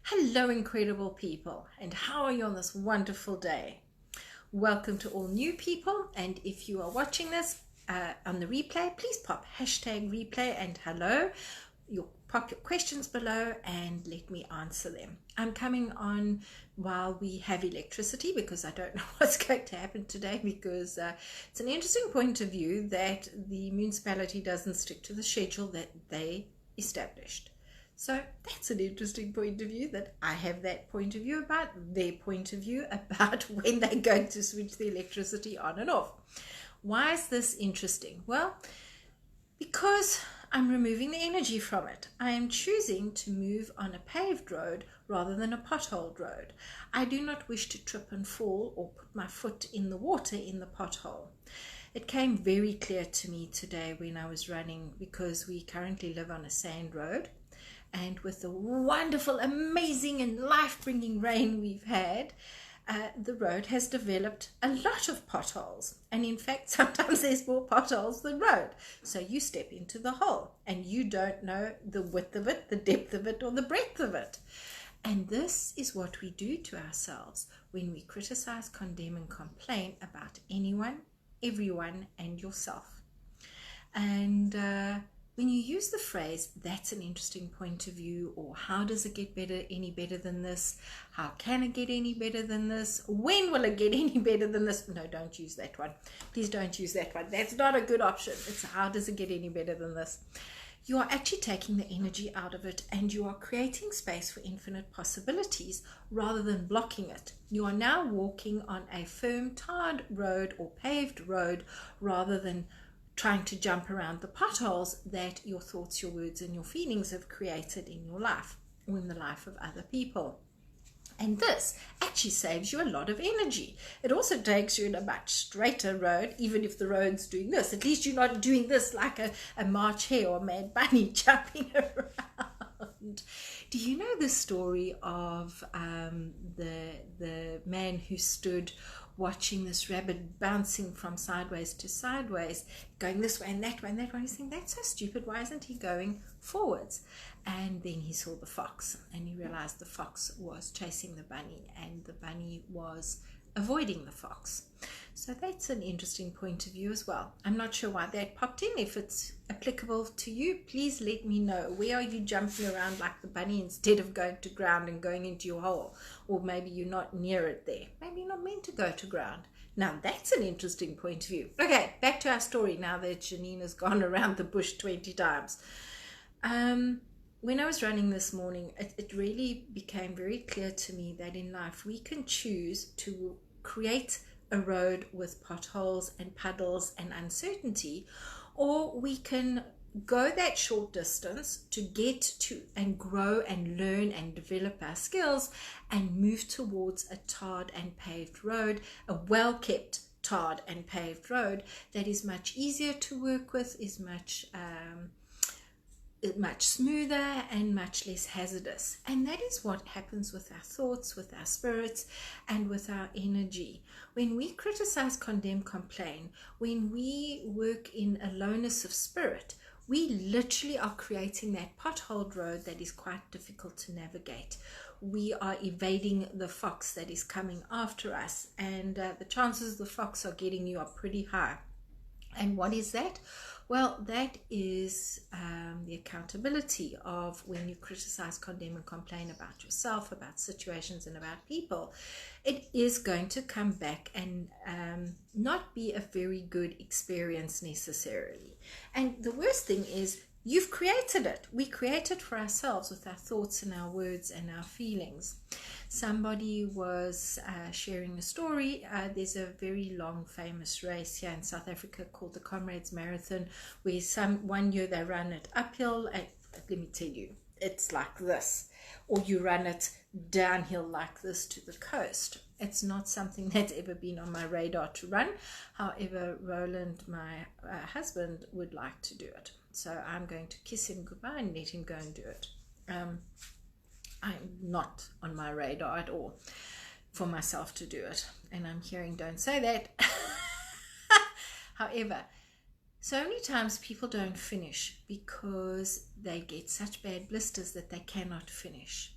Hello, incredible people, and how are you on this wonderful day? Welcome to all new people, and if you are watching this on the replay, please pop hashtag replay and hello. Pop your questions below and let me answer them. I'm coming on while we have electricity because I don't know what's going to happen today, because it's an interesting point of view that the municipality doesn't stick to the schedule that they established. So that's an interesting point of view, that I have that point of view about their point of view about when they're going to switch the electricity on and off. Why is this interesting? Well, because I'm removing the energy from it. I am choosing to move on a paved road rather than a potholed road. I do not wish to trip and fall or put my foot in the water in the pothole. It came very clear to me today when I was running, because we currently live on a sand road. And with the wonderful, amazing and life-bringing rain we've had, the road has developed a lot of potholes. And in fact, sometimes there's more potholes than road. So you step into the hole and you don't know the width of it, the depth of it, or the breadth of it. And this is what we do to ourselves when we criticize, condemn, and complain about anyone, everyone, and yourself. And when you use the phrase, that's an interesting point of view, or how does it get better, any better than this? How can it get any better than this? When will it get any better than this? No, don't use that one. Please don't use that one. That's not a good option. It's how does it get any better than this? You are actually taking the energy out of it, and you are creating space for infinite possibilities rather than blocking it. You are now walking on a firm tarred road or paved road rather than trying to jump around the potholes that your thoughts, your words, and your feelings have created in your life or in the life of other people. And this actually saves you a lot of energy. It also takes you in a much straighter road, even if the road's doing this. At least you're not doing this like a March hare or a mad bunny jumping around. Do you know the story of the man who stood watching this rabbit bouncing from sideways to sideways, going this way and that way and that way? He's thinking, that's so stupid, why isn't he going forwards? And then he saw the fox, and he realized the fox was chasing the bunny and the bunny was avoiding the fox. So that's an interesting point of view as well. I'm not sure why that popped in. If it's applicable to you, please let me know. Where are you jumping around like the bunny instead of going to ground and going into your hole? Or maybe you're not near it there. Maybe you're not meant to go to ground. Now that's an interesting point of view. Okay, back to our story now that Janine has gone around the bush 20 times. When I was running this morning, it really became very clear to me that in life we can choose to create a road with potholes and puddles and uncertainty, or we can go that short distance to get to and grow and learn and develop our skills and move towards a tarred and paved road, a well-kept tarred and paved road that is much easier to work with, is much smoother and much less hazardous. And that is what happens with our thoughts, with our spirits, and with our energy. When we criticize, condemn, complain, when we work in a lowness of spirit, we literally are creating that potholed road that is quite difficult to navigate. We are evading the fox that is coming after us, and the chances the fox are getting you are pretty high. And what is that? Well, that is the accountability of when you criticize, condemn, and complain about yourself, about situations, and about people. It is going to come back and not be a very good experience necessarily. And the worst thing is, you've created it. We create it for ourselves with our thoughts and our words and our feelings. Somebody was sharing a story. There's a very long famous race here in South Africa called the Comrades Marathon, where one year they run it uphill, and let me tell you, it's like this, or you run it downhill like this to the coast. It's not something that's ever been on my radar to run. However, Roland, my husband, would like to do it. So I'm going to kiss him goodbye and let him go and do it. I'm not on my radar at all for myself to do it. And I'm hearing, don't say that. However, so many times people don't finish because they get such bad blisters that they cannot finish.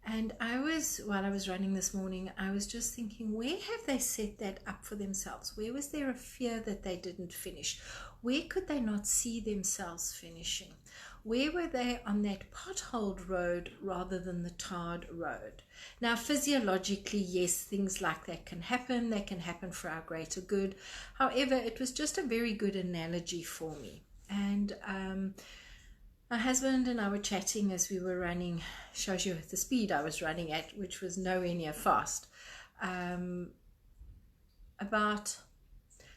And while I was running this morning, I was just thinking, where have they set that up for themselves? Where was there a fear that they didn't finish? Where could they not see themselves finishing? Where were they on that potholed road rather than the tarred road? Now, physiologically, yes, things like that can happen. They can happen for our greater good. However, it was just a very good analogy for me. And my husband and I were chatting as we were running, shows you the speed I was running at, which was nowhere near fast, about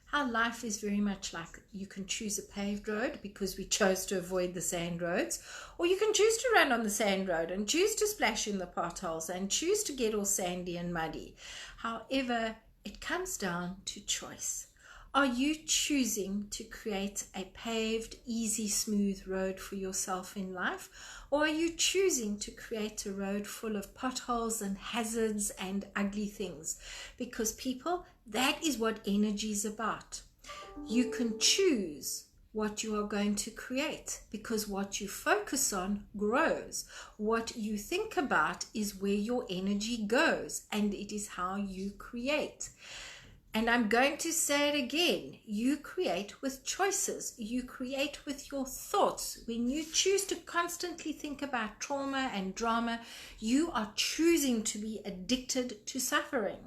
how life is very much like you can choose a paved road because we chose to avoid the sand roads, or you can choose to run on the sand road and choose to splash in the potholes and choose to get all sandy and muddy. However, it comes down to choice. Are you choosing to create a paved, easy, smooth road for yourself in life? Or are you choosing to create a road full of potholes and hazards and ugly things? Because people, that is what energy is about. You can choose what you are going to create because what you focus on grows. What you think about is where your energy goes, and it is how you create. And I'm going to say it again, you create with choices. You create with your thoughts. When you choose to constantly think about trauma and drama, you are choosing to be addicted to suffering.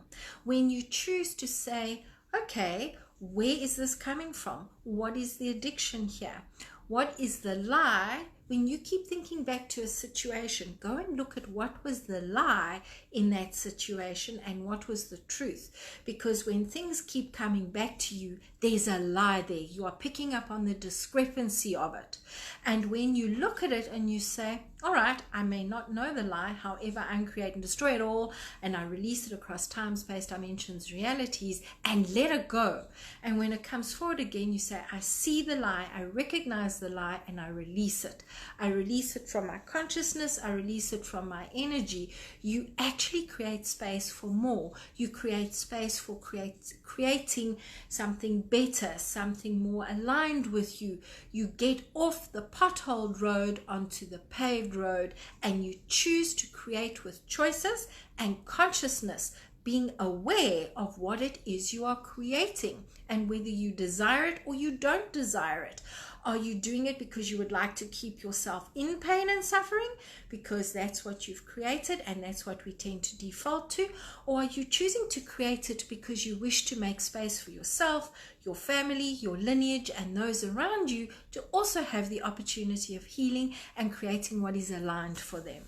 When you choose to say, okay, where is this coming from? What is the addiction here? What is the lie? When you keep thinking back to a situation, go and look at what was the lie in that situation and what was the truth. Because when things keep coming back to you, there's a lie there. You are picking up on the discrepancy of it. And when you look at it and you say, all right, I may not know the lie, however, I uncreate and destroy it all, and I release it across time, space, dimensions, realities, and let it go. And when it comes forward again, you say, I see the lie, I recognize the lie, and I release it. I release it from my consciousness, I release it from my energy. You actually create space for more. You create space for creating something better, something more aligned with you. You get off the potholed road onto the paved road, and you choose to create with choices and consciousness, being aware of what it is you are creating and whether you desire it or you don't desire it. Are you doing it because you would like to keep yourself in pain and suffering because that's what you've created and that's what we tend to default to? Or are you choosing to create it because you wish to make space for yourself, your family, your lineage, and those around you to also have the opportunity of healing and creating what is aligned for them?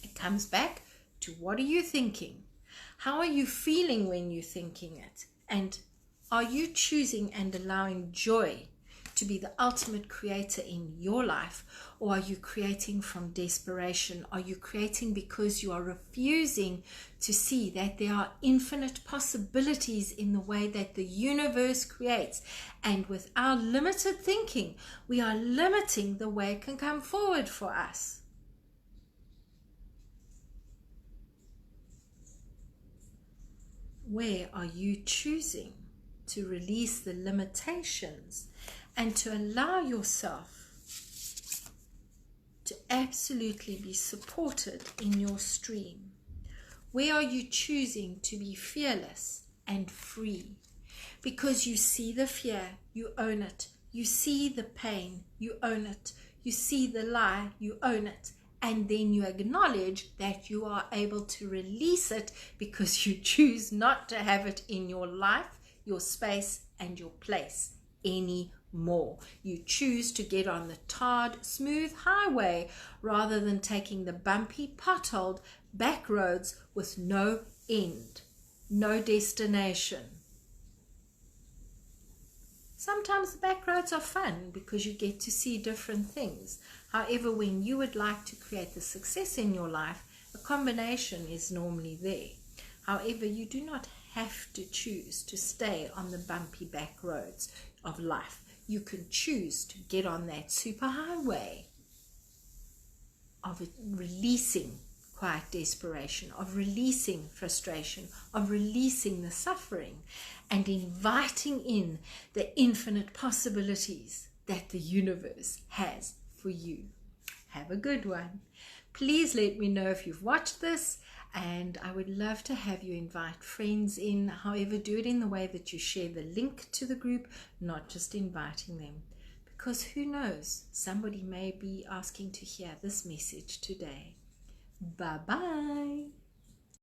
It comes back to, what are you thinking? How are you feeling when you're thinking it? And are you choosing and allowing joy to be the ultimate creator in your life? Or are you creating from desperation? Are you creating because you are refusing to see that there are infinite possibilities in the way that the universe creates? And with our limited thinking, we are limiting the way it can come forward for us. Where are you choosing to release the limitations and to allow yourself to absolutely be supported in your stream? Where are you choosing to be fearless and free? Because you see the fear, you own it. You see the pain, you own it. You see the lie, you own it. And then you acknowledge that you are able to release it because you choose not to have it in your life, your space, and your place anymore. You choose to get on the tarred, smooth highway rather than taking the bumpy, potholed back roads with no end, no destination. Sometimes the back roads are fun because you get to see different things. However, when you would like to create the success in your life, a combination is normally there. However, you do not have to choose to stay on the bumpy back roads of life. You can choose to get on that superhighway of releasing quiet desperation, of releasing frustration, of releasing the suffering, and inviting in the infinite possibilities that the universe has for you. Have a good one. Please let me know if you've watched this, and I would love to have you invite friends in. However, do it in the way that you share the link to the group, not just inviting them. Because who knows, somebody may be asking to hear this message today. Bye-bye.